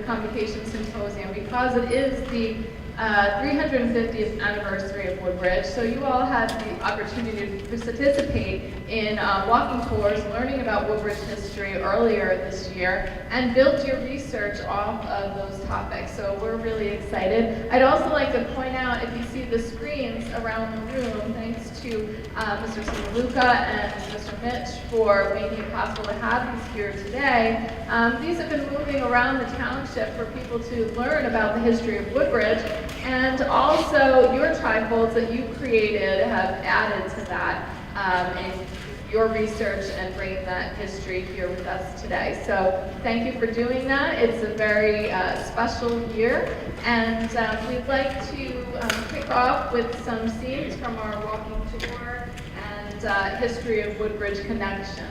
Convocation Symposium because it is the 350th anniversary of Woodbridge. So you all had the opportunity to participate in walking tours, learning about Woodbridge history earlier this year, and build your research off of those topics. So we're really excited. I'd also like to point out, if you see the screens around the room, thanks to Mr. Sinaluka and Mr. Mitch for making it possible to have these here today. These have been moving around the township for people to learn about the history of Woodbridge, and also your trifolds that you created have added to that in your research and bringing that history here with us today. So thank you for doing that. It's a very special year, and we'd like to kick off with some scenes from our walking tour and history of Woodbridge connection.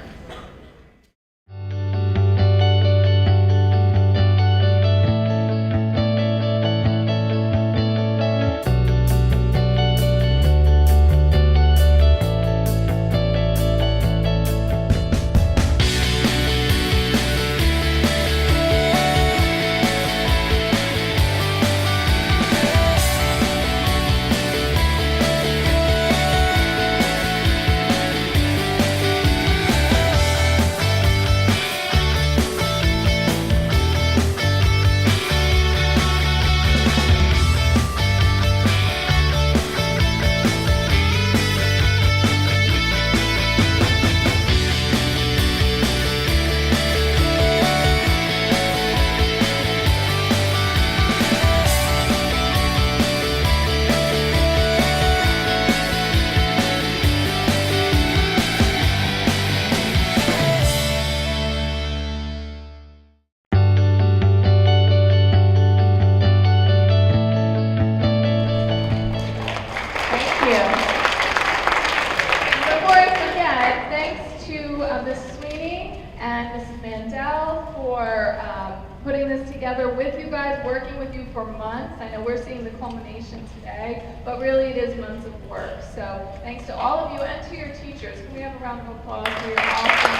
With you guys, working with you for months. I know we're seeing the culmination today, but really it is months of work. So thanks to all of you and to your teachers. Can we have a round of applause for your awesome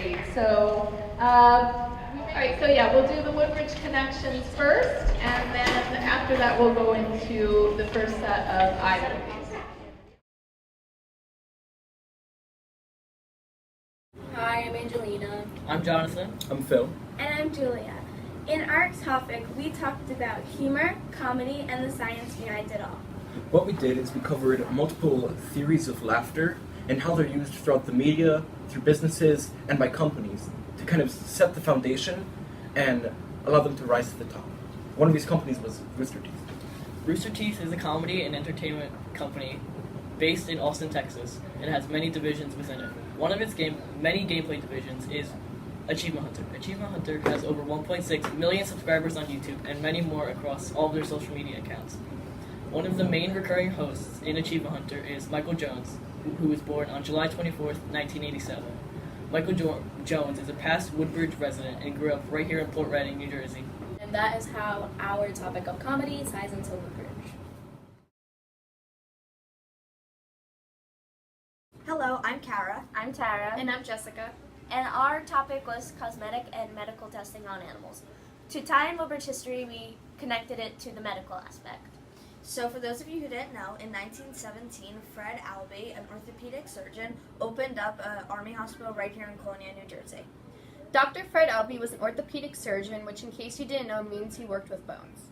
teachers? Great. So, all right. So yeah, we'll do the Woodbridge connections first, and then after that we'll go into the first set of items. Hi, I'm Angelina. I'm Jonathan. I'm Phil. And I'm Julia. In our topic, we talked about humor, comedy, and the science behind it all. What we did is we covered multiple theories of laughter and how they're used throughout the media, through businesses, and by companies to kind of set the foundation and allow them to rise to the top. One of these companies was Rooster Teeth. Rooster Teeth is a comedy and entertainment company based in Austin, Texas, and has many divisions within it. One of its many gameplay divisions is Achievement Hunter. Achievement Hunter has over 1.6 million subscribers on YouTube and many more across all of their social media accounts. One of the main recurring hosts in Achievement Hunter is Michael Jones, who was born on July 24th, 1987. Michael Jones is a past Woodbridge resident and grew up right here in Port Reading, New Jersey. And that is how our topic of comedy ties into Woodbridge. Hello, I'm Kara. I'm Tara. And I'm Jessica. And our topic was cosmetic and medical testing on animals. To tie in Woodbridge history, we connected it to the medical aspect. So for those of you who didn't know, in 1917, Fred Albee, an orthopedic surgeon, opened up an army hospital right here in Colonia, New Jersey. Dr. Fred Albee was an orthopedic surgeon, which in case you didn't know means he worked with bones.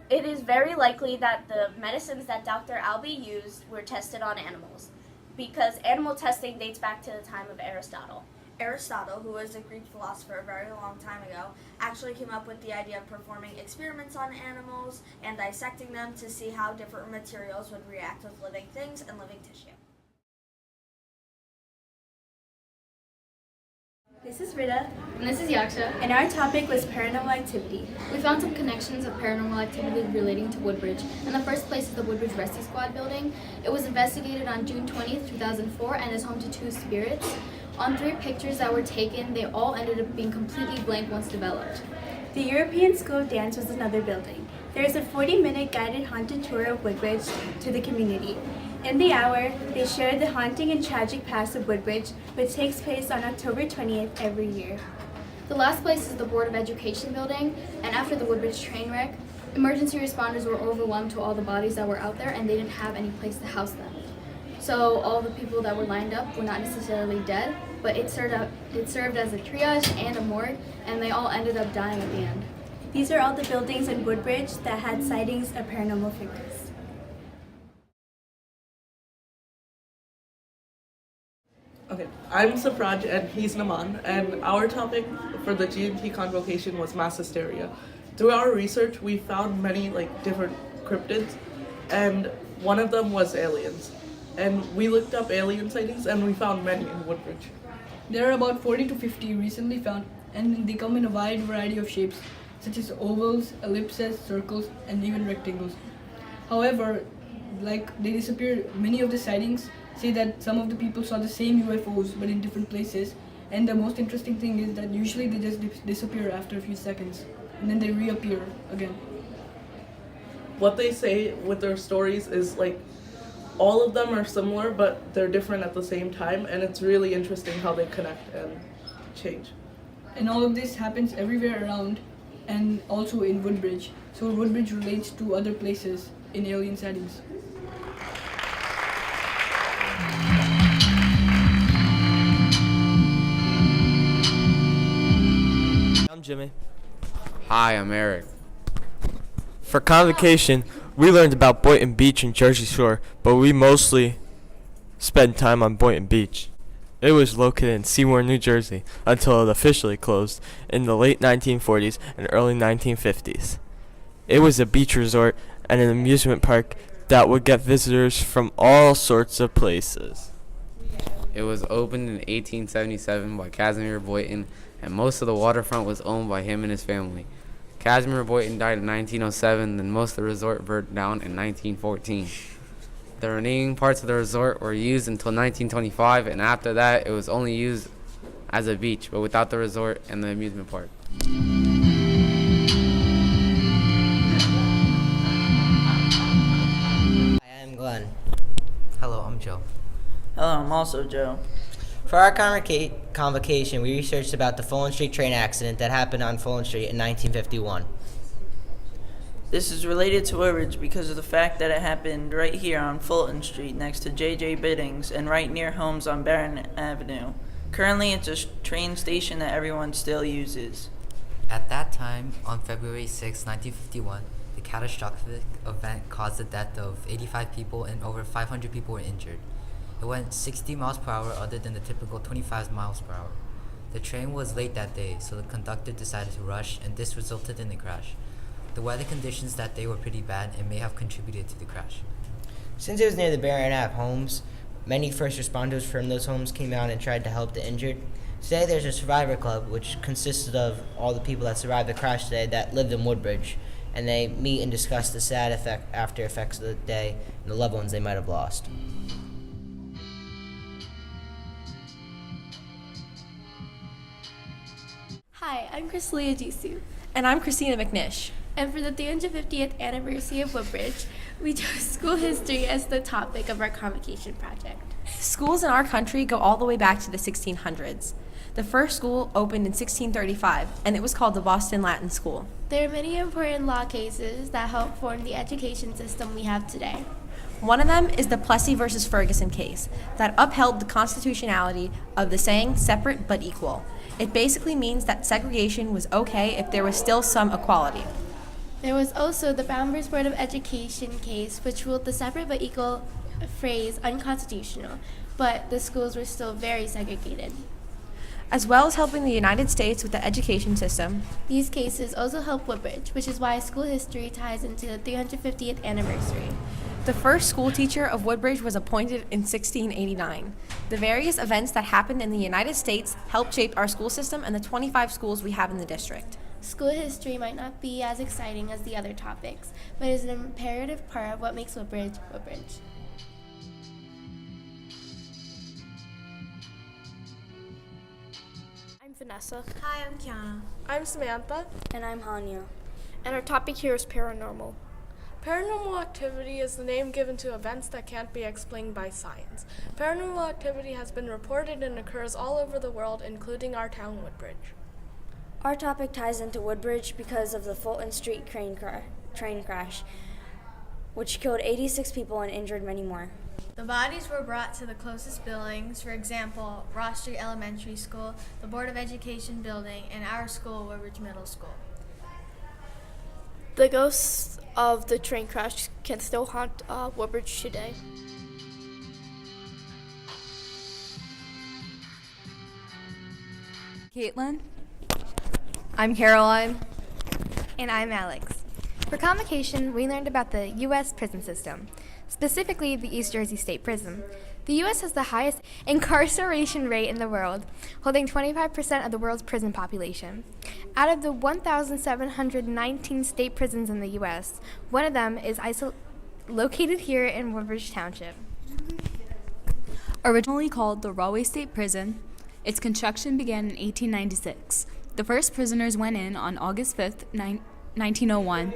It is very likely that the medicines that Dr. Albee used were tested on animals, because animal testing dates back to the time of Aristotle. Aristotle, who was a Greek philosopher a very long time ago, actually came up with the idea of performing experiments on animals and dissecting them to see how different materials would react with living things and living tissue. This is Rita. And this is Yaksha. And our topic was paranormal activity. We found some connections of paranormal activity relating to Woodbridge. In the first place is the Woodbridge Rescue Squad building. It was investigated on June 20th, 2004 and is home to 2 spirits. On 3 pictures that were taken, they all ended up being completely blank once developed. The European School of Dance was another building. There is a 40-minute guided haunted tour of Woodbridge to the community. In the hour, they shared the haunting and tragic past of Woodbridge, which takes place on October 20th every year. The last place is the Board of Education building, and after the Woodbridge train wreck, emergency responders were overwhelmed to all the bodies that were out there and they didn't have any place to house them. So all the people that were lined up were not necessarily dead, but it served as a triage and a morgue, and they all ended up dying at the end. These are all the buildings in Woodbridge that had sightings of paranormal figures. Okay, I'm Sapraj and he's Naman, and our topic for the G&T Convocation was mass hysteria. Through our research, we found many different cryptids, and one of them was aliens. And we looked up alien sightings, and we found many in Woodbridge. There are about 40 to 50 recently found, and they come in a wide variety of shapes, such as ovals, ellipses, circles, and even rectangles. However, they disappear. Many of the sightings say that some of the people saw the same UFOs but in different places, and the most interesting thing is that usually they just disappear after a few seconds, and then they reappear again. What they say with their stories is all of them are similar, but they're different at the same time, and it's really interesting how they connect and change. And all of this happens everywhere around, and also in Woodbridge. So Woodbridge relates to other places in alien sightings. I'm Jimmy. Hi, I'm Eric. For convocation, we learned about Boynton Beach and Jersey Shore, but we mostly spent time on Boynton Beach. It was located in Seymour, New Jersey, until it officially closed in the late 1940s and early 1950s. It was a beach resort and an amusement park that would get visitors from all sorts of places. It was opened in 1877 by Casimir Boynton, and most of the waterfront was owned by him and his family. Casimir Boynton died in 1907, then most of the resort burned down in 1914. The remaining parts of the resort were used until 1925, and after that it was only used as a beach, but without the resort and the amusement park. Hi, I'm Glenn. Hello, I'm Joe. Hello, I'm also Joe. For our convocation, we researched about the Fulton Street train accident that happened on Fulton Street in 1951. This is related to Woodbridge because of the fact that it happened right here on Fulton Street next to J.J. Biddings and right near homes on Barron Avenue. Currently, it's a train station that everyone still uses. At that time, on February 6, 1951, the catastrophic event caused the death of 85 people and over 500 people were injured. It went 60 miles per hour other than the typical 25 miles per hour. The train was late that day, so the conductor decided to rush, and this resulted in the crash. The weather conditions that day were pretty bad and may have contributed to the crash. Since it was near the Barron Ave homes, many first responders from those homes came out and tried to help the injured. Today there's a survivor club, which consisted of all the people that survived the crash today that lived in Woodbridge, and they meet and discuss the sad after effects of the day and the loved ones they might have lost. Hi, I'm Chrysalia Jisoo. And I'm Christina McNish. And for the 350th anniversary of Woodbridge, we chose school history as the topic of our convocation project. Schools in our country go all the way back to the 1600s. The first school opened in 1635, and it was called the Boston Latin School. There are many important law cases that help form the education system we have today. One of them is the Plessy versus Ferguson case that upheld the constitutionality of the saying separate but equal. It basically means that segregation was okay if there was still some equality. There was also the Brown v. Board of Education case, which ruled the separate but equal phrase unconstitutional, but the schools were still very segregated. As well as helping the United States with the education system, these cases also help Woodbridge, which is why school history ties into the 350th anniversary. The first school teacher of Woodbridge was appointed in 1689. The various events that happened in the United States helped shape our school system and the 25 schools we have in the district. School history might not be as exciting as the other topics, but is an imperative part of what makes Woodbridge, Woodbridge. I'm Vanessa. Hi, I'm Kiana. I'm Samantha. And I'm Hanya. And our topic here is paranormal. Paranormal activity is the name given to events that can't be explained by science. Paranormal activity has been reported and occurs all over the world, including our town, Woodbridge. Our topic ties into Woodbridge because of the Fulton Street train crash, which killed 86 people and injured many more. The bodies were brought to the closest buildings, for example, Ross Street Elementary School, the Board of Education building, and our school, Woodbridge Middle School. The ghosts of the train crash can still haunt Woodbridge today. Caitlin. I'm Caroline. And I'm Alex. For Convocation, we learned about the U.S. prison system, specifically the East Jersey State Prison. The U.S. has the highest incarceration rate in the world, holding 25% of the world's prison population. Out of the 1,719 state prisons in the U.S., one of them is located here in Woodbridge Township. Originally called the Rahway State Prison, its construction began in 1896. The first prisoners went in on August 5th, 1901.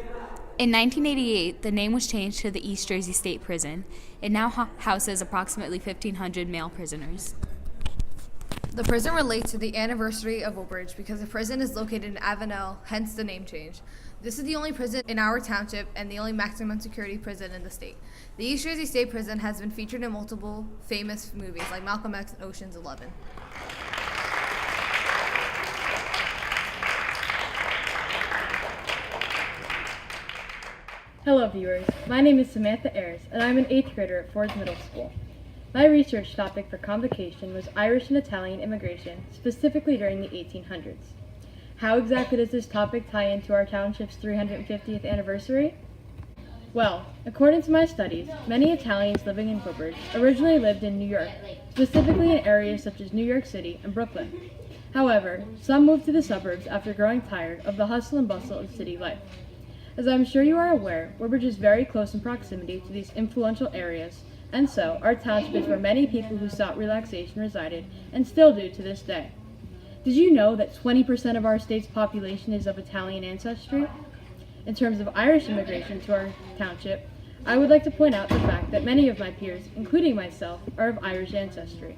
In 1988, the name was changed to the East Jersey State Prison. It now houses approximately 1,500 male prisoners. The prison relates to the anniversary of Woodbridge because the prison is located in Avenel, hence the name change. This is the only prison in our township and the only maximum security prison in the state. The East Jersey State Prison has been featured in multiple famous movies like Malcolm X and Ocean's 11. Hello viewers, my name is Samantha Ayers and I'm an 8th grader at Ford's Middle School. My research topic for Convocation was Irish and Italian immigration, specifically during the 1800s. How exactly does this topic tie into our township's 350th anniversary? Well, according to my studies, many Italians living in Woodbridge originally lived in New York, specifically in areas such as New York City and Brooklyn. However, some moved to the suburbs after growing tired of the hustle and bustle of city life. As I'm sure you are aware, Woodbridge is very close in proximity to these influential areas, and so our township is where many people who sought relaxation resided and still do to this day. Did you know that 20% of our state's population is of Italian ancestry? In terms of Irish immigration to our township, I would like to point out the fact that many of my peers, including myself, are of Irish ancestry.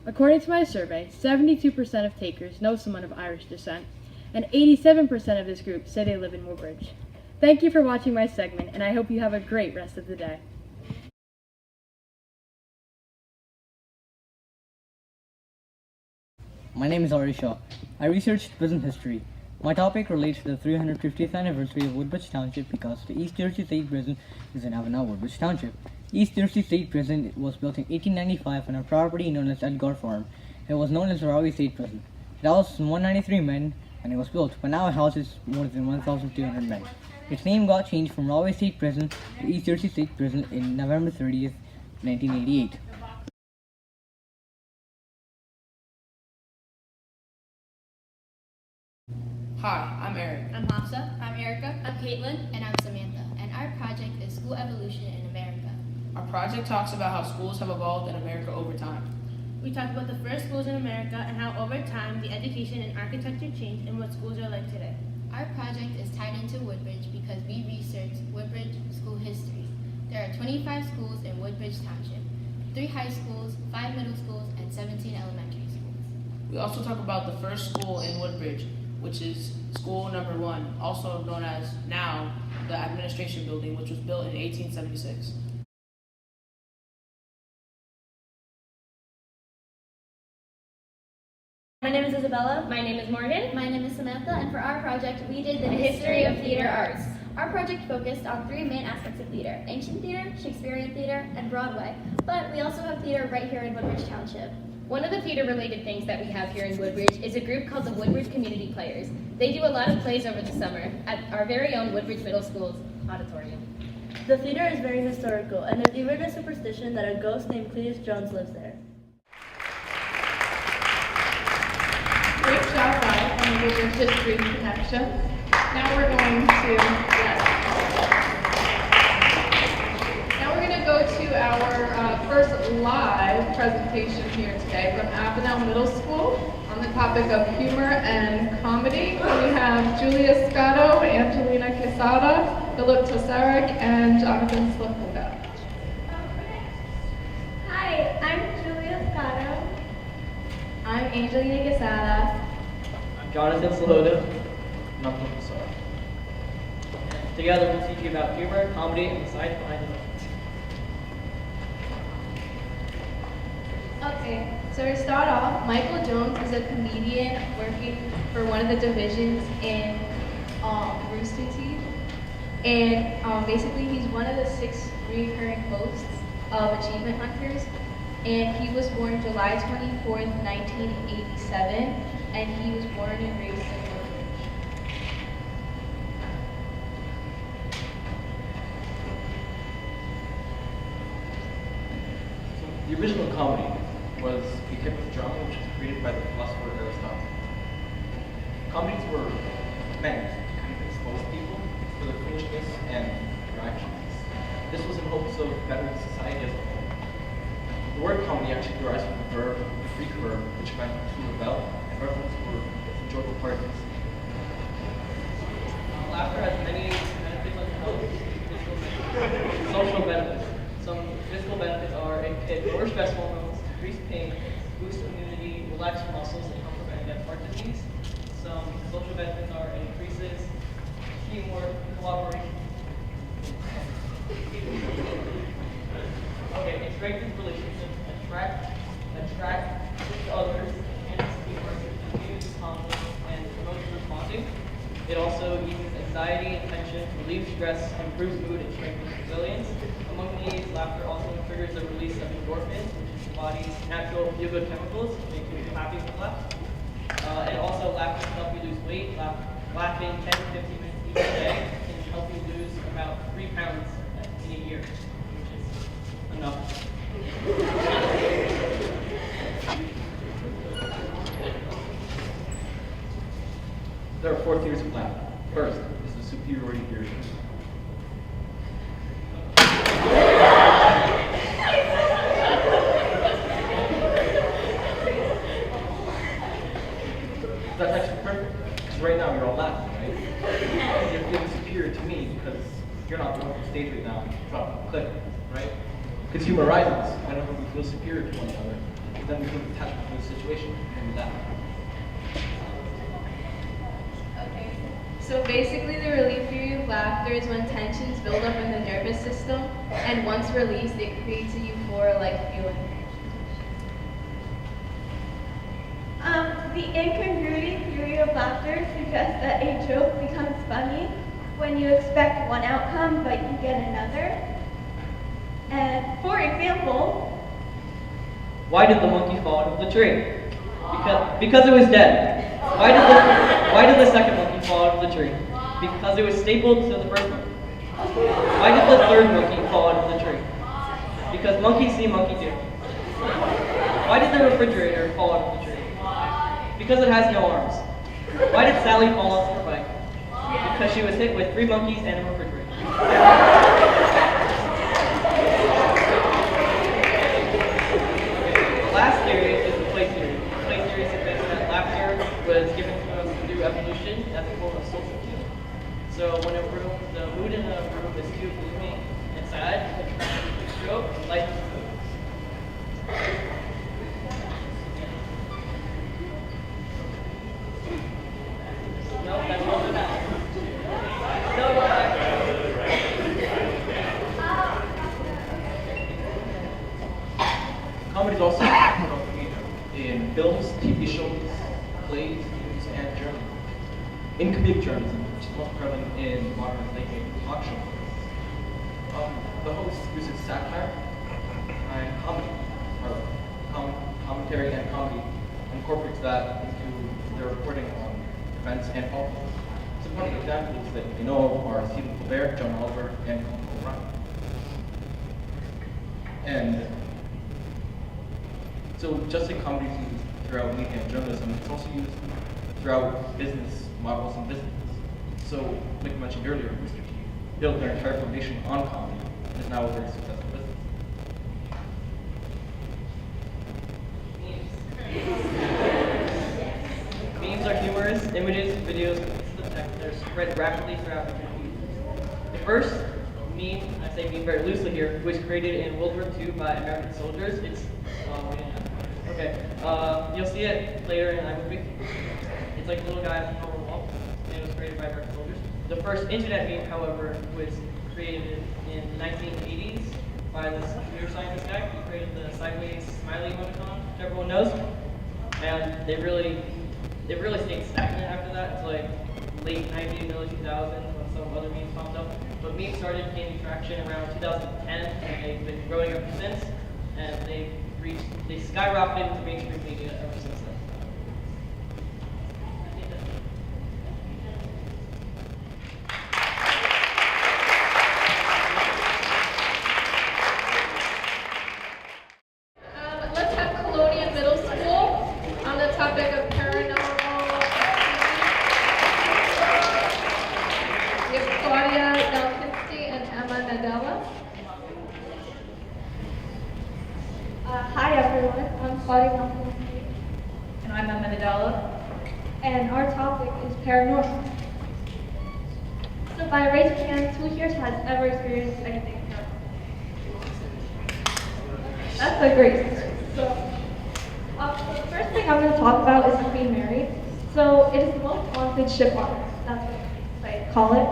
According to my survey, 72% of takers know someone of Irish descent, and 87% of this group say they live in Woodbridge. Thank you for watching my segment, and I hope you have a great rest of the day. My name is Ari Shaw. I researched prison history. My topic relates to the 350th anniversary of Woodbridge Township because the East Jersey State Prison is in Avenel, Woodbridge Township. East Jersey State Prison was built in 1895 on a property known as Edgar Farm. It was known as the Rahway State Prison. It housed 193 men, and it was built, but now it houses more than 1,200 men. Its name got changed from Rahway State Prison to East Jersey State Prison in November 30th, 1988. Hi, I'm Eric. I'm Hafsa. I'm Erica. I'm Caitlin. And I'm Samantha. And our project is School Evolution in America. Our project talks about how schools have evolved in America over time. We talk about the first schools in America and how over time the education and architecture changed and what schools are like today. Our project is tied into Woodbridge because we researched Woodbridge school history. There are 25 schools in Woodbridge Township, 3 high schools, 5 middle schools, and 17 elementary schools. We also talk about the first school in Woodbridge, which is school number 1, also known as now the administration building, which was built in 1876. My name is Isabella. My name is Morgan. My name is Samantha, and for our project, we did the history of theater arts. Our project focused on 3 main aspects of theater: ancient theater, Shakespearean theater, and Broadway. But we also have theater right here in Woodbridge Township. One of the theater-related things that we have here in Woodbridge is a group called the Woodbridge Community Players. They do a lot of plays over the summer at our very own Woodbridge Middle School's auditorium. The theater is very historical, and there's even a superstition that a ghost named Cletus Jones lives there. Great job, guys, on the Woodbridge history connection. Now we're going to go to our first live presentation here today from Avenel Middle School on the topic of humor and comedy. We have Julia Scotto, Angelina Quesada, Philip Tosarek, and Jonathan Slapoda. Hi, I'm Julia Scotto. I'm Angelina Quesada. I'm Jonathan Sloda. And I'm Philip Tosarek. Together we'll teach you about humor, comedy, and the science behind it. Okay, so to start off, Michael Jones is a comedian working for one of the divisions in Rooster Teeth. And basically he's one of the 6 recurring hosts of Achievement Hunters. And he was born July 24th, 1987, and he was born and raised in Woodbridge. The original comedy was a type of drama which was created by the philosopher Aristotle. Comedies were meant to kind of expose people for their foolishness and their actions. This was in hopes of bettering society as a whole. The word comedy actually derives from the verb, the Greek verb, which meant to rebel, and revelings were enjoyable parties. Laughter has many benefits on health, social benefits. Some physical benefits are it can lower stress hormones, decrease pain, boost immunity, relax muscles, and help prevent against heart disease. Some social benefits are it increases teamwork, cooperation. Okay, it strengthens relationships, attract others, enhances teamwork, diffuses conflict, and promotes responding. It also eases anxiety and tension, relieves stress, improves mood, and strengthens resilience. Among these, laughter also triggers the release of endorphins, which is the body's natural feel-good chemicals, make you feel happy with laugh. And also, laughter can help you lose weight. Laughing 10 to 15 minutes each day can help you lose about 3 pounds in a year, which is enough. There are 4 theories of laughter. First is the superiority theory. That's actually perfect, because right now you're all laughing, right? You're feeling superior to me because you're not going on stage right now, drop a clip, right? Because humor arises whenever we feel superior to one another, but then we feel attachment to the situation, and we laugh. Okay, so basically the relief theory of laughter is when tensions build up in the nervous system, and once released, it creates a euphoria-like feeling. The incongruity theory of laughter suggests that a joke becomes funny when you expect one outcome but you get another. And for example, Why did the monkey fall out of the tree? Because it was dead. Why did the second monkey fall out of the tree? Because it was stapled to the first one. Why did the third monkey fall out of the tree? Because monkeys see monkey do. Why did the refrigerator fall out of the tree? Because it has no arms. Why did Sally fall off her bike? Because she was hit with 3 monkeys and a refrigerator. The last theory is the play theory. The play theory suggests that laughter was given to us through evolution as a form of social healing. So when the mood in a room is too gloomy and sad, the stroke lightens the mood. No, that's all that. Comedy is also accompanied in films, TV shows, plays, news, and journalism. In comedic journalism, which is most prevalent in modern late-night talk shows, the host uses satire and comedy, or commentary and comedy, and incorporates that into their reporting on events and politics. Some funny examples that you know of are Stephen Colbert, John Oliver, and Conan O'Brien. And so just like comedy is used throughout media and journalism, it's also used throughout business models and businesses. So, like I mentioned earlier, Mr. T built their entire foundation on comedy and is now a very successful business. Memes are humorous images, videos, and pieces of text that are spread rapidly throughout different mediums. The first meme, I say meme very loosely here, was created in World War II by American soldiers. It's, we didn't have, okay, you'll see it later in iMovie. It's like a little guy on the wall, and it was created by American soldiers. The first internet meme, however, was created in the 1980s by this computer scientist guy. He created the sideways smiley emoticon, which everyone knows. And they really stayed stagnant after that. It's like late 90s, early 2000s when some other memes popped up. But memes started gaining traction around 2010, and they've been growing ever since. And they skyrocketed into mainstream media ever since then. Let's have Colonia Middle School on the topic of paranormal. We have Claudia Delkinski and Emma Nadella. Hi everyone, I'm Claudia Delkinski. And I'm Emma Nadella. And our topic is paranormal. So by raise of hands, who here has ever experienced anything paranormal? That's a great start. So the first thing I'm going to talk about is the Queen Mary. So it is the most haunted ship on Earth. That's what they call it.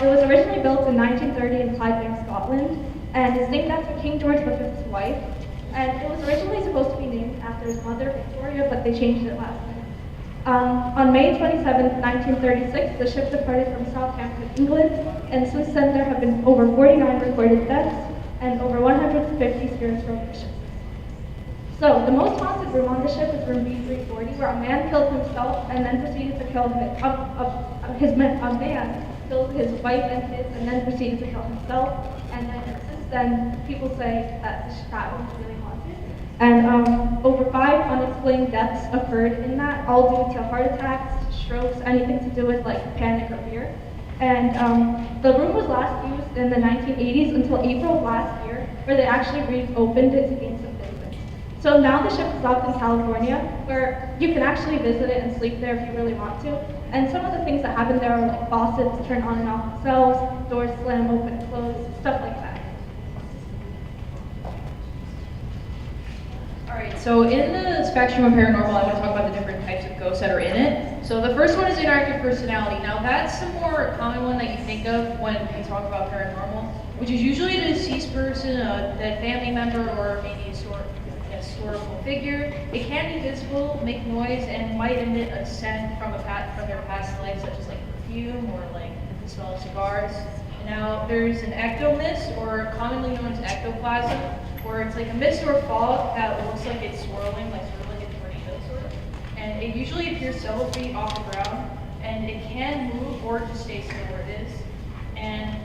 It was originally built in 1930 in Clydebank, Scotland, and is named after King George V's wife. And it was originally supposed to be named after his mother, Victoria, but they changed it last minute. On May 27, 1936, the ship departed from Southampton, England, and since then there have been over 49 recorded deaths and over 150 spirits from the ship. So, the most haunted room on the ship is room B340, where a man killed himself and then proceeded to kill a man killed his wife and kids and then proceeded to kill himself. And then since then, people say that that room is really haunted. And over 5 unexplained deaths occurred in that, all due to heart attacks, strokes, anything to do with like panic or fear. And the room was last used in the 1980s until April of last year, where they actually reopened it to gain some business. So now the ship is docked in California, where you can actually visit it and sleep there if you really want to. And some of the things that happen there are like faucets turn on and off themselves, doors slam open and close, stuff like that. Alright, so in the spectrum of paranormal, I want to talk about the different types of ghosts that are in it. So the first one is interactive personality. Now that's the more common one that you think of when we talk about paranormal, which is usually a deceased person, a dead family member, or maybe a historical figure. It can be visible, make noise, and might emit a scent from their past life, such as like perfume or like the smell of cigars. Now there's an ectomist, or commonly known as ectoplasm, where it's like a mist or fog that looks like it's swirling, like sort of like a tornado sort of. And it usually appears several feet off the ground, and it can move or just stay still where it is. And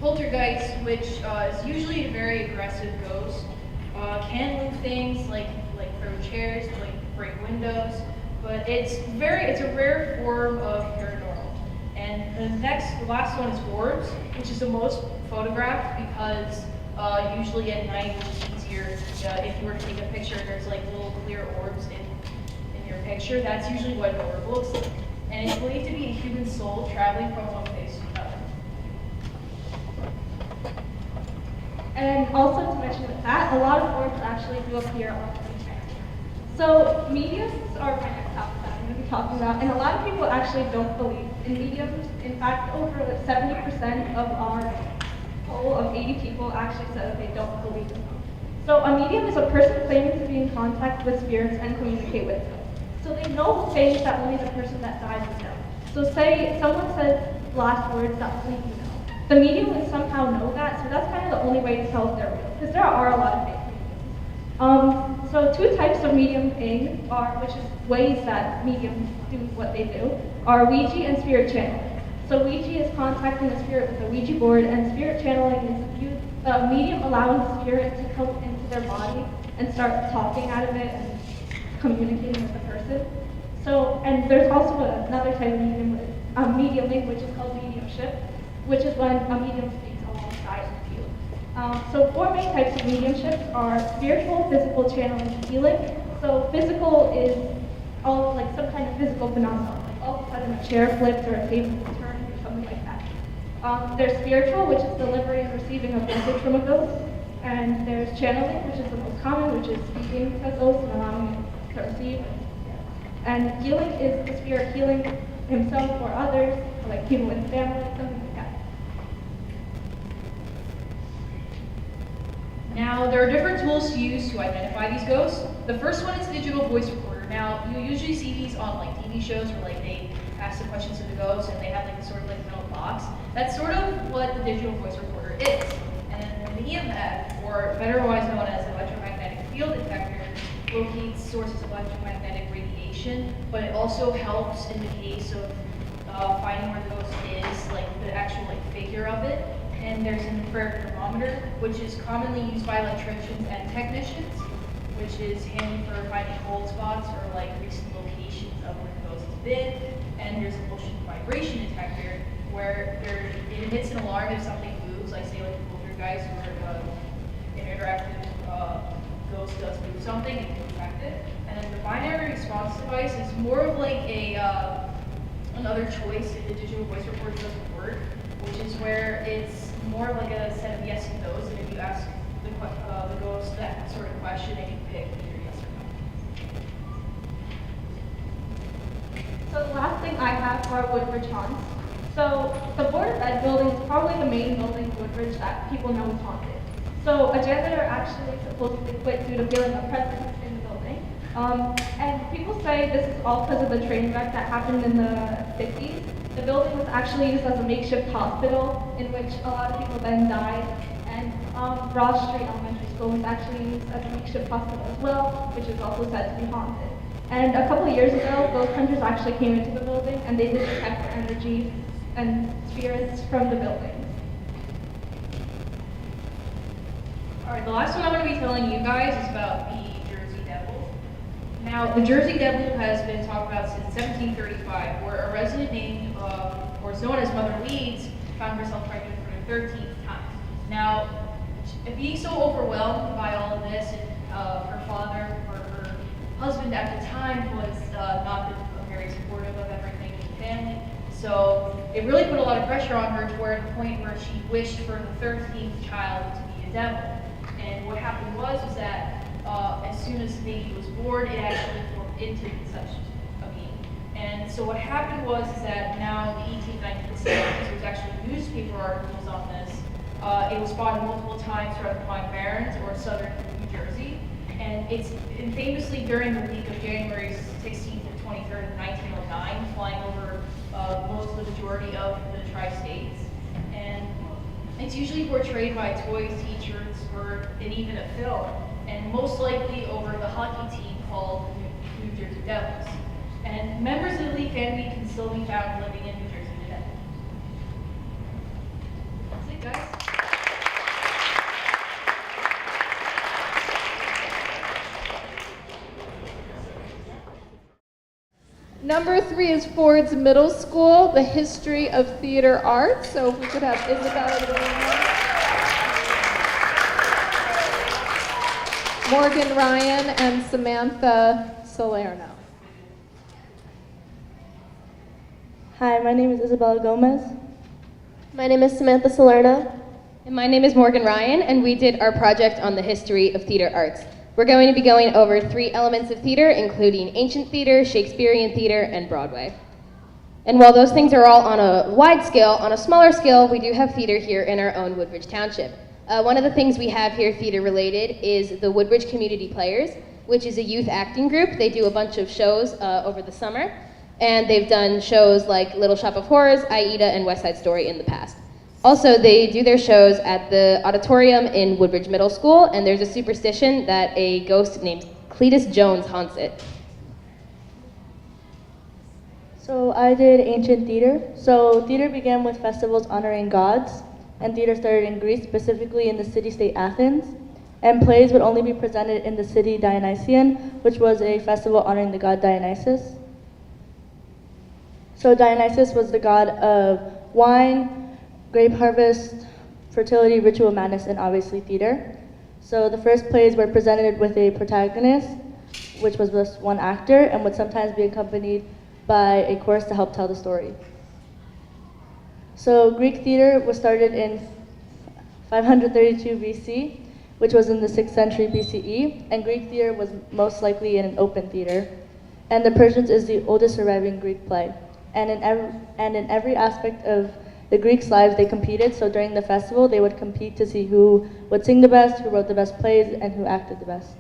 poltergeist, which is usually a very aggressive ghost, can move things like throw chairs, like break windows, but it's a rare form of paranormal. And the last one is orbs, which is the most photographed because usually at night it's easier. If you were to take a picture, there's like little clear orbs in your picture. That's usually what an orb looks like. And it's believed to be a human soul traveling from one place to another. And also to mention with that, a lot of orbs actually do appear on the internet. So mediums are my next topic that I'm going to be talking about, and a lot of people actually don't believe in mediums. In fact, over 70% of our poll of 80 people actually said that they don't believe in them. So a medium is a person claiming to be in contact with spirits and communicate with them. So they know things that only the person that died would know. So say someone says last words that only you know. The medium would somehow know that, so that's kind of the only way to tell if they're real, because there are a lot of fake mediums. So 2 types of medium thing which is ways that mediums do what they do, are Ouija and spirit channeling. So Ouija is contacting the spirit with a Ouija board, and spirit channeling is a medium allowing the spirit to come into their body and start talking out of it and communicating with the person. So, and there's also another type of mediuming, which is called mediumship, which is when a medium speaks alongside of you. So 4 main types of mediumship are spiritual, physical, channeling, and healing. So physical is all like some kind of physical phenomenon, like all of a sudden a chair flips or a table is turned or something like that. There's spiritual, which is delivery and receiving a message from a ghost. And there's channeling, which is the most common, which is speaking to a ghost and allowing it to receive. And healing is the spirit healing himself or others, like people in family, something like that. Now, there are different tools to use to identify these ghosts. The first one is digital voice recorder. Now, you usually see these on like TV shows where like they ask the questions to the ghost and they have like sort of like a metal box. That's sort of what the digital voice recorder is. And the EMF, or better otherwise known as electromagnetic field detector, locates sources of electromagnetic radiation, but it also helps in the case of finding where the ghost is, like the actual like figure of it. And there's an infrared thermometer, which is commonly used by electricians and technicians, which is handy for finding cold spots or like recent locations of where the ghost has been. And there's a motion vibration detector, where it emits an alarm if something moves, like say like a poltergeist or an interactive ghost does move something and can detect it. And then the binary response device is more of like another choice if the digital voice recorder doesn't work, which is where it's more like a set of yes and no's, and if you ask the ghost that sort of question, they can pick either yes or no. So the last thing I have are Woodbridge haunts. So the Board of Ed building is probably the main building in Woodbridge that people know is haunted. So a janitor actually supposedly quit due to feeling a presence in the building. And people say this is all because of the train wreck that happened in the 50s. The building was actually used as a makeshift hospital in which a lot of people then died. And Ross Street Elementary School was actually used as a makeshift hospital as well, which is also said to be haunted. And a couple of years ago, ghost hunters actually came into the building and they did detect the energy and spirits from the building. Alright, the last one I'm going to be telling you guys is about the Jersey Devil. Now, the Jersey Devil has been talked about since 1735, where a resident named, or is known as Mother Leeds, found herself pregnant for the 13th time. Now, being so overwhelmed by all of this, and her father, or her husband at the time, was not very supportive of everything in the family. So it really put a lot of pressure on her to where the point where she wished for the 13th child to be a devil. And what happened was that as soon as the baby was born, it actually formed into such a being. And so what happened was that now in the 1890s, there's actually newspaper articles on this. It was spotted multiple times throughout the Pine Barrens or southern New Jersey. And famously during the week of January 16th and 23rd of 1909, flying over most of the majority of the tri-states. And it's usually portrayed by toys, t-shirts, or even a film, and most likely over the hockey team called New Jersey Devils. And members of the Lee family can still be found living in New Jersey today. That's it, guys. Number 3 is Ford's Middle School, the history of theater arts. So if we could have Isabella Morgan Ryan and Samantha Salerno. Hi, my name is Isabella Gomez. My name is Samantha Salerno. And my name is Morgan Ryan, and we did our project on the history of theater arts. We're going to be going over 3 elements of theater, including ancient theater, Shakespearean theater, and Broadway. And while those things are all on a wide scale, on a smaller scale, we do have theater here in our own Woodbridge Township. One of the things we have here theater related is the Woodbridge Community Players, which is a youth acting group. They do a bunch of shows over the summer, and they've done shows like Little Shop of Horrors, Aida, and West Side Story in the past. Also, they do their shows at the auditorium in Woodbridge Middle School, and there's a superstition that a ghost named Cletus Jones haunts it. So I did ancient theater. So theater began with festivals honoring gods, and theater started in Greece, specifically in the city-state Athens. And plays would only be presented in the city Dionysian, which was a festival honoring the god Dionysus. So Dionysus was the god of wine, grape harvest, fertility, ritual madness, and obviously theater. So the first plays were presented with a protagonist, which was just one actor, and would sometimes be accompanied by a chorus to help tell the story. So Greek theater was started in 532 BC, which was in the 6th century BCE, and Greek theater was most likely in an open theater. And the Persians is the oldest surviving Greek play. And in every aspect of the Greeks' lives, they competed. So during the festival, they would compete to see who would sing the best, who wrote the best plays, and who acted the best.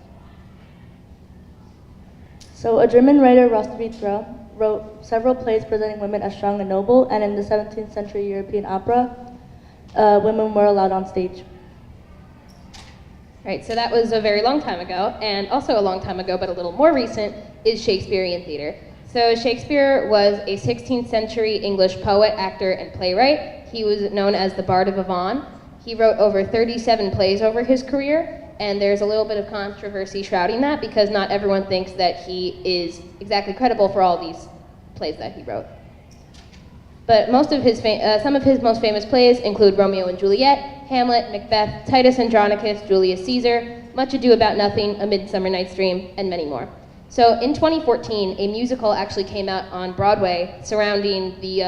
So a German writer, Roswitha, wrote several plays presenting women as strong and noble, and in the 17th century European opera, women were allowed on stage. Right, so that was a very long time ago, and also a long time ago, but a little more recent, is Shakespearean theater. So Shakespeare was a 16th century English poet, actor, and playwright. He was known as the Bard of Avon. He wrote over 37 plays over his career, and there's a little bit of controversy shrouding that because not everyone thinks that he is exactly credible for all these plays that he wrote. But some of his most famous plays include Romeo and Juliet, Hamlet, Macbeth, Titus Andronicus, Julius Caesar, Much Ado About Nothing, A Midsummer Night's Dream, and many more. So in 2014, a musical actually came out on Broadway surrounding the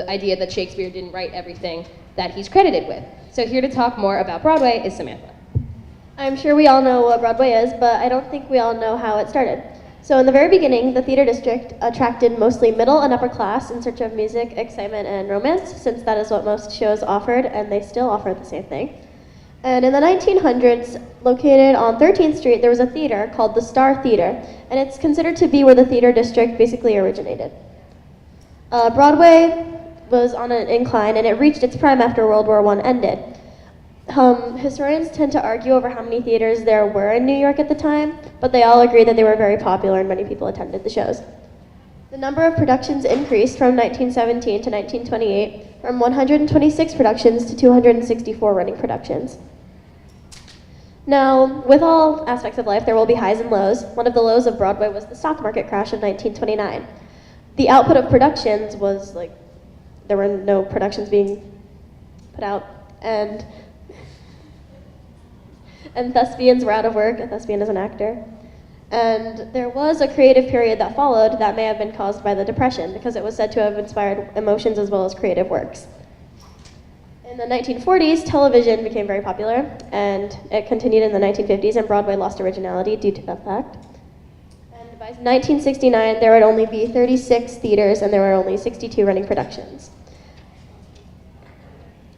idea that Shakespeare didn't write everything that he's credited with. So here to talk more about Broadway is Samantha. I'm sure we all know what Broadway is, but I don't think we all know how it started. So in the very beginning, the theater district attracted mostly middle and upper class in search of music, excitement, and romance, since that is what most shows offered, and they still offer the same thing. And in the 1900s, located on 13th Street, there was a theater called the Star Theater, and it's considered to be where the theater district basically originated. Broadway was on an incline, and it reached its prime after World War I ended. Historians tend to argue over how many theaters there were in New York at the time, but they all agree that they were very popular and many people attended the shows. The number of productions increased from 1917 to 1928 from 126 productions to 264 running productions. Now, with all aspects of life, there will be highs and lows. One of the lows of Broadway was the stock market crash of 1929. The output of productions was there were no productions being put out, and thespians were out of work. A thespian is an actor. And there was a creative period that followed that may have been caused by the Depression because it was said to have inspired emotions as well as creative works. In the 1940s, television became very popular, and it continued in the 1950s, and Broadway lost originality due to that fact. And by 1969, there would only be 36 theaters, and there were only 62 running productions.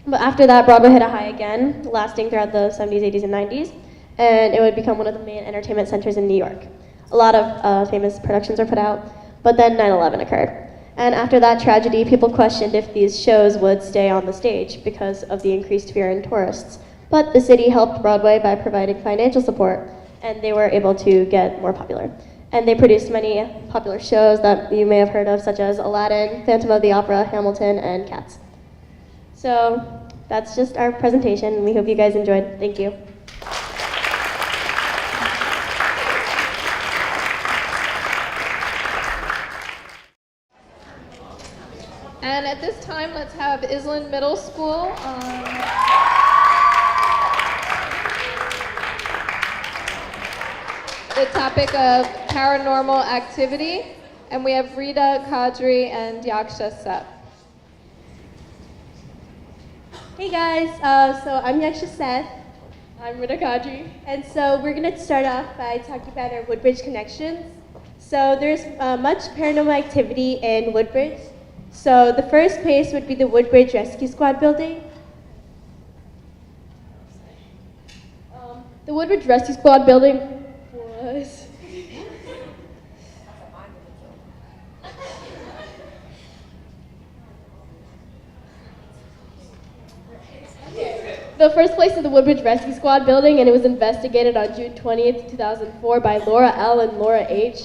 But after that, Broadway hit a high again, lasting throughout the 70s, 80s, and 90s, and it would become one of the main entertainment centers in New York. A lot of famous productions were put out, but then 9/11 occurred. And after that tragedy, people questioned if these shows would stay on the stage because of the increased fear in tourists. But the city helped Broadway by providing financial support, and they were able to get more popular. And they produced many popular shows that you may have heard of, such as Aladdin, Phantom of the Opera, Hamilton, and Cats. So that's just our presentation, and we hope you guys enjoyed. Thank you. And at this time, let's have Island Middle School. The topic of paranormal activity. And we have Rita Kadri and Yaksha Seth. Hey guys, so I'm Yaksha Seth. I'm Rita Kadri. And so we're going to start off by talking about our Woodbridge connections. So there's much paranormal activity in Woodbridge. So the first place would be the Woodbridge Rescue Squad building. The Woodbridge Rescue Squad building was... The first place is the Woodbridge Rescue Squad building, and it was investigated on June 20th, 2004 by Laura L. and Laura H.,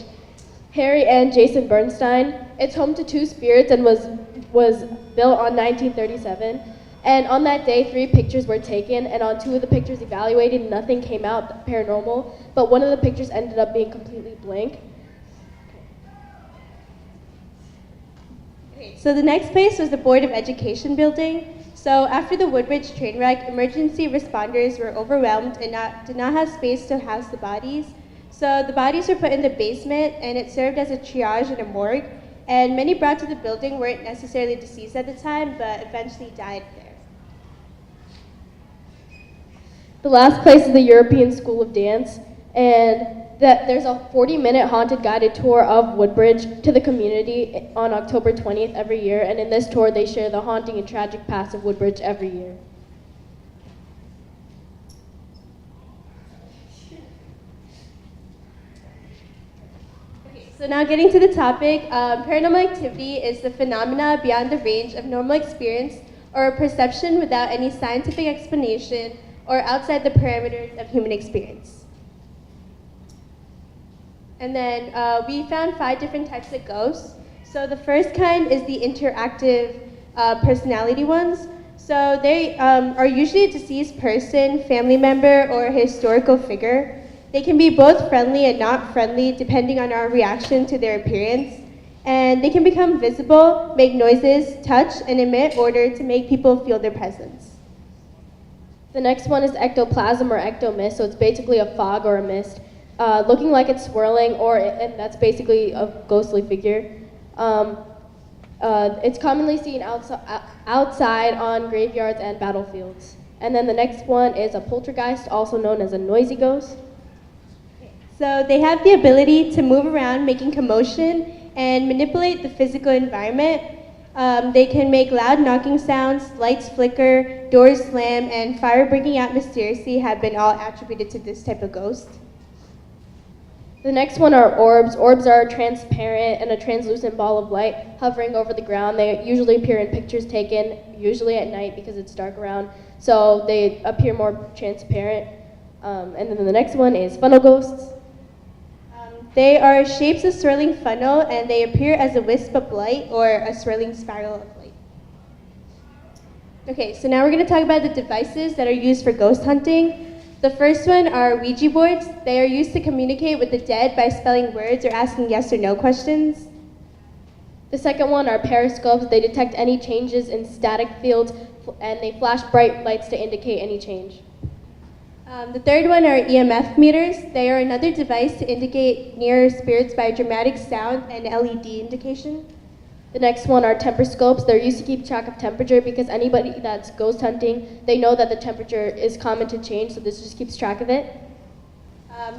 Harry and Jason Bernstein. It's home to two spirits and was built on 1937. And on that day, 3 pictures were taken, and on 2 of the pictures evaluated, nothing came out paranormal, but one of the pictures ended up being completely blank. So the next place was the Board of Education building. So after the Woodbridge train wreck, emergency responders were overwhelmed and did not have space to house the bodies. So the bodies were put in the basement, and it served as a triage and a morgue. and many brought to the building weren't necessarily deceased at the time, but eventually died there. The last place is the European School of Dance, and there's a 40-minute haunted guided tour of Woodbridge to the community on October 20th every year, and in this tour they share the haunting and tragic past of Woodbridge every year. So now getting to the topic, paranormal activity is the phenomena beyond the range of normal experience or a perception without any scientific explanation or outside the parameters of human experience. And then we found 5 different types of ghosts. So the first kind is the interactive personality ones. So they are usually a deceased person, family member, or a historical figure. They can be both friendly and not friendly depending on our reaction to their appearance. And they can become visible, make noises, touch, and emit order to make people feel their presence. The next one is ectoplasm or ectomist, so it's basically a fog or a mist, looking like it's swirling, and that's basically a ghostly figure. It's commonly seen outside on graveyards and battlefields. And then the next one is a poltergeist, also known as a noisy ghost. So they have the ability to move around, making commotion, and manipulate the physical environment. They can make loud knocking sounds, lights flicker, doors slam, and fire breaking out mysteriously have been all attributed to this type of ghost. The next one are orbs. Orbs are transparent and a translucent ball of light hovering over the ground. They usually appear in pictures taken, usually at night because it's dark around, so they appear more transparent. And then the next one is funnel ghosts. They are shapes of swirling funnel, and they appear as a wisp of light or a swirling spiral of light. Okay, so now we're going to talk about the devices that are used for ghost hunting. The first one are Ouija boards. They are used to communicate with the dead by spelling words or asking yes or no questions. The second one are periscopes. They detect any changes in static fields, and they flash bright lights to indicate any change. The third one are EMF meters. They are another device to indicate near spirits by dramatic sound and LED indication. The next one are temperscopes. They're used to keep track of temperature because anybody that's ghost hunting, they know that the temperature is common to change, so this just keeps track of it.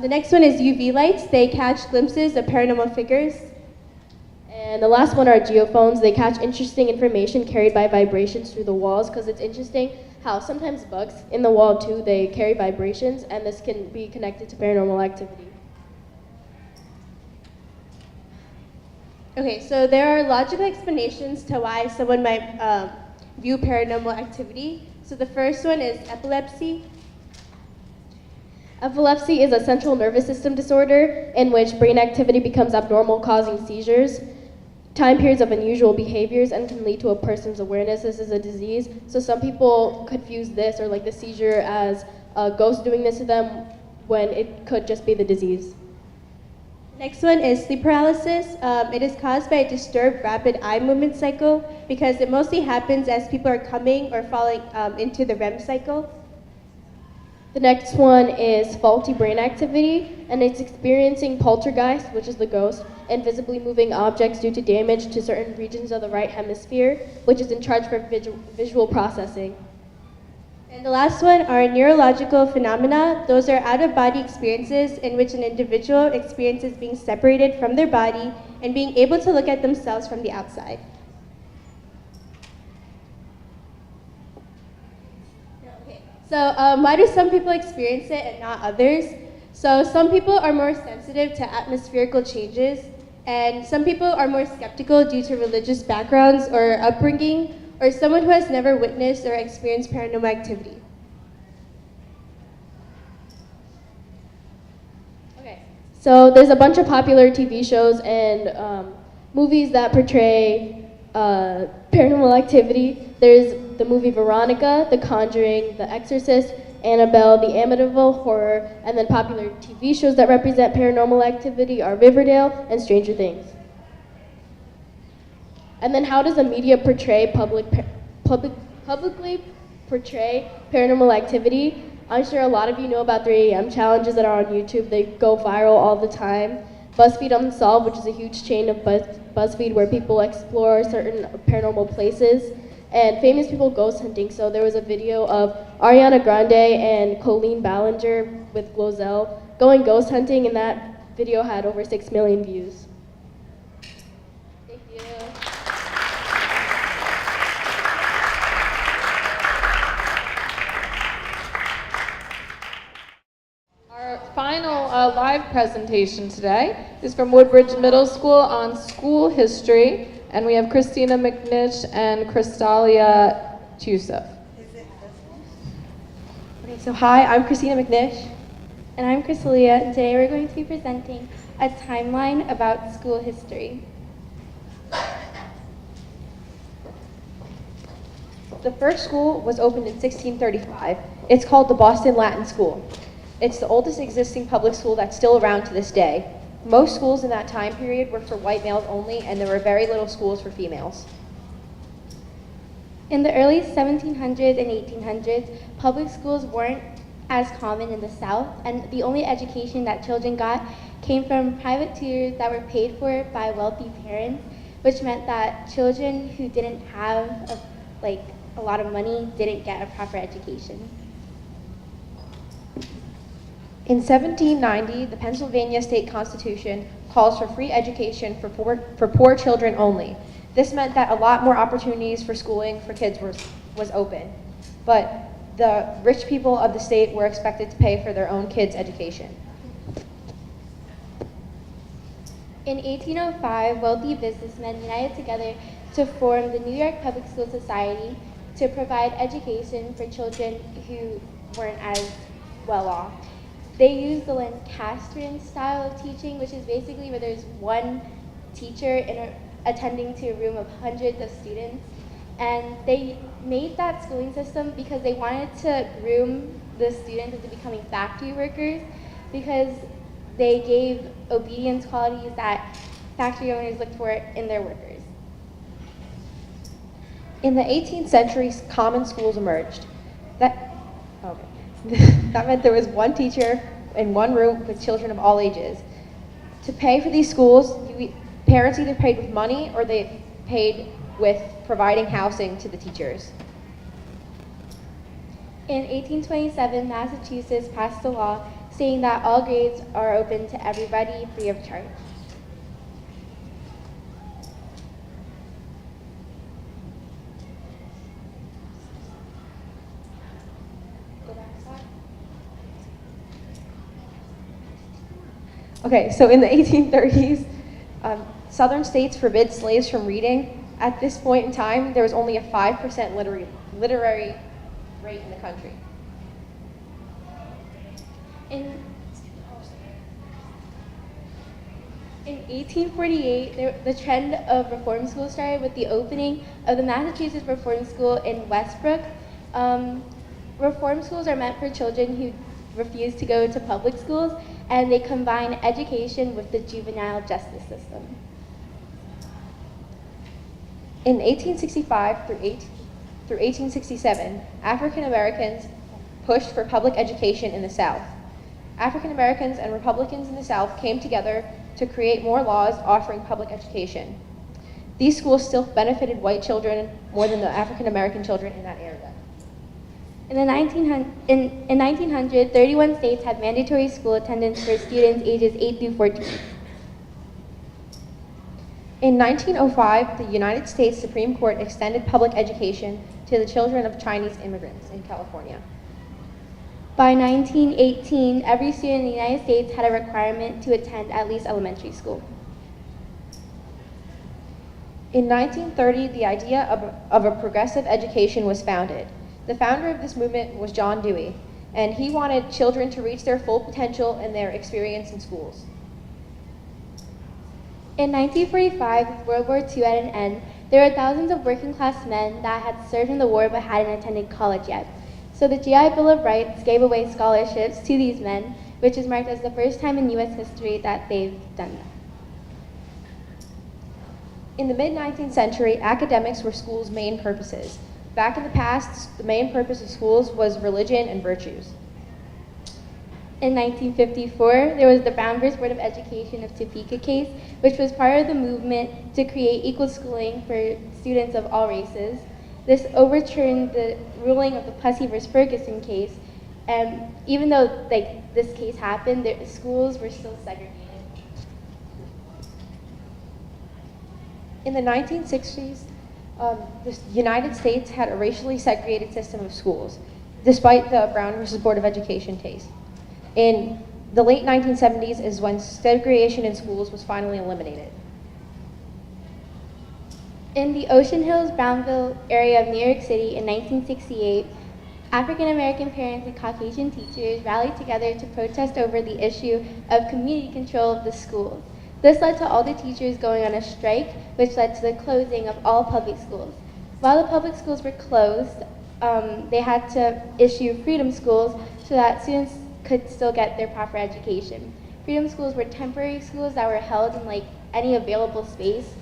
The next one is UV lights. They catch glimpses of paranormal figures. And the last one are geophones. They catch interesting information carried by vibrations through the walls, because it's interesting how sometimes bugs in the wall too, they carry vibrations, and this can be connected to paranormal activity. Okay, so there are logical explanations to why someone might view paranormal activity. So the first one is epilepsy. Epilepsy is a central nervous system disorder in which brain activity becomes abnormal, causing seizures, time periods of unusual behaviors, and can lead to a person's awareness. This is a disease. So some people confuse this or like the seizure as a ghost doing this to them when it could just be the disease. Next one is sleep paralysis. It is caused by a disturbed rapid eye movement cycle because it mostly happens as people are coming or falling into the REM cycle. The next one is faulty brain activity, and it's experiencing poltergeist, which is the ghost, and visibly moving objects due to damage to certain regions of the right hemisphere, which is in charge for visual processing. And the last one are neurological phenomena. Those are out-of-body experiences in which an individual experiences being separated from their body and being able to look at themselves from the outside. So why do some people experience it and not others? So some people are more sensitive to atmospherical changes, and some people are more skeptical due to religious backgrounds or upbringing, or someone who has never witnessed or experienced paranormal activity. Okay, so there's a bunch of popular TV shows and movies that portray paranormal activity. There's the movie Veronica, The Conjuring, The Exorcist, Annabelle, the Amityville Horror, and then popular TV shows that represent paranormal activity are Riverdale and Stranger Things. And then how does the media portray publicly portray paranormal activity? I'm sure a lot of you know about 3 AM challenges that are on YouTube. They go viral all the time. BuzzFeed Unsolved, which is a huge chain of BuzzFeed where people explore certain paranormal places, and famous people ghost hunting. So there was a video of Ariana Grande and Colleen Ballinger with Glozell going ghost hunting, and that video had over 6 million views. Thank you. Our final live presentation today is from Woodbridge Middle School on school history, and we have Christina McNish and Crystalia Chusef. Okay, so hi, I'm Christina McNish. And I'm Crystalia. Today we're going to be presenting a timeline about school history. The first school was opened in 1635. It's called the Boston Latin School. It's the oldest existing public school that's still around to this day. Most schools in that time period were for white males only, and there were very little schools for females. In the early 1700s and 1800s, public schools weren't as common in the South, and the only education that children got came from private tutors that were paid for by wealthy parents, which meant that children who didn't have a lot of money didn't get a proper education. In 1790, the Pennsylvania State Constitution calls for free education for poor children only. This meant that a lot more opportunities for schooling for kids was open, but the rich people of the state were expected to pay for their own kids' education. In 1805, wealthy businessmen united together to form the New York Public School Society to provide education for children who weren't as well off. They used the Lancastrian style of teaching, which is basically where there's one teacher attending to a room of hundreds of students. And they made that schooling system because they wanted to groom the students into becoming factory workers, because they gave obedience qualities that factory owners looked for in their workers. In the 18th century, common schools emerged. That meant there was one teacher in one room with children of all ages. To pay for these schools, parents either paid with money or they paid with providing housing to the teachers. In 1827, Massachusetts passed a law saying that all grades are open to everybody free of charge. Okay, so in the 1830s, southern states forbid slaves from reading. At this point in time, there was only a 5% literary rate in the country. In 1848, the trend of reform school started with the opening of the Massachusetts Reform School in Westbrook. Reform schools are meant for children who refuse to go to public schools, and they combine education with the juvenile justice system. In 1865 through 1867, African Americans pushed for public education in the South. African Americans and Republicans in the South came together to create more laws offering public education. These schools still benefited white children more than the African American children in that area. In 1900, 31 states had mandatory school attendance for students ages 8 through 14. In 1905, the United States Supreme Court extended public education to the children of Chinese immigrants in California. By 1918, every student in the United States had a requirement to attend at least elementary school. In 1930, the idea of a progressive education was founded. The founder of this movement was John Dewey, and he wanted children to reach their full potential in their experience in schools. In 1945, with World War II at an end, there were thousands of working class men that had served in the war but hadn't attended college yet. So the GI Bill of Rights gave away scholarships to these men, which is marked as the first time in U.S. history that they've done that. In the mid-19th century, academics were schools' main purposes. Back in the past, the main purpose of schools was religion and virtues. In 1954, there was the Brown v. Board of Education of Topeka case, which was part of the movement to create equal schooling for students of all races. This overturned the ruling of the Plessy v. Ferguson case, and even though this case happened, the schools were still segregated. In the 1960s, the United States had a racially segregated system of schools, despite the Brown versus Board of Education case. In the late 1970s is when segregation in schools was finally eliminated. In the Ocean Hills, Brownville area of New York City in 1968, African American parents and Caucasian teachers rallied together to protest over the issue of community control of the schools. This led to all the teachers going on a strike, which led to the closing of all public schools. While the public schools were closed, they had to issue freedom schools so that students could still get their proper education. Freedom schools were temporary schools that were held in any available space.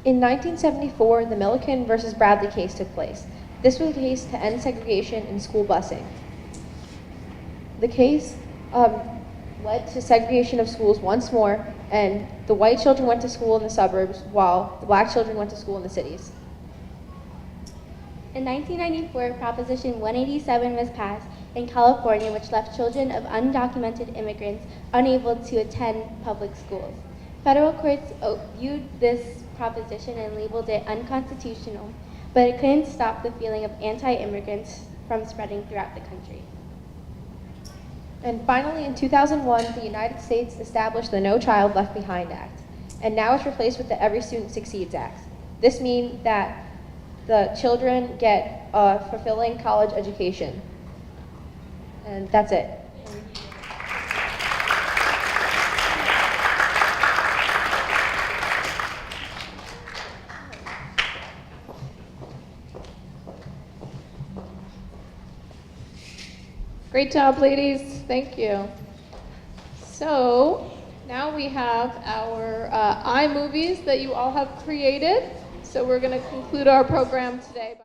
In 1974, the Milliken versus Bradley case took place. This was a case to end segregation in school busing. The case led to segregation of schools once more, and the white children went to school in the suburbs while the black children went to school in the cities. In 1994, Proposition 187 was passed in California, which left children of undocumented immigrants unable to attend public schools. Federal courts viewed this proposition and labeled it unconstitutional, but it couldn't stop the feeling of anti-immigrants from spreading throughout the country. And finally, in 2001, the United States established the No Child Left Behind Act, and now it's replaced with the Every Student Succeeds Act. This means that the children get a fulfilling college education. And that's it. Great job, ladies. Thank you. So now we have our iMovies that you all have created. So we're going to conclude our program today.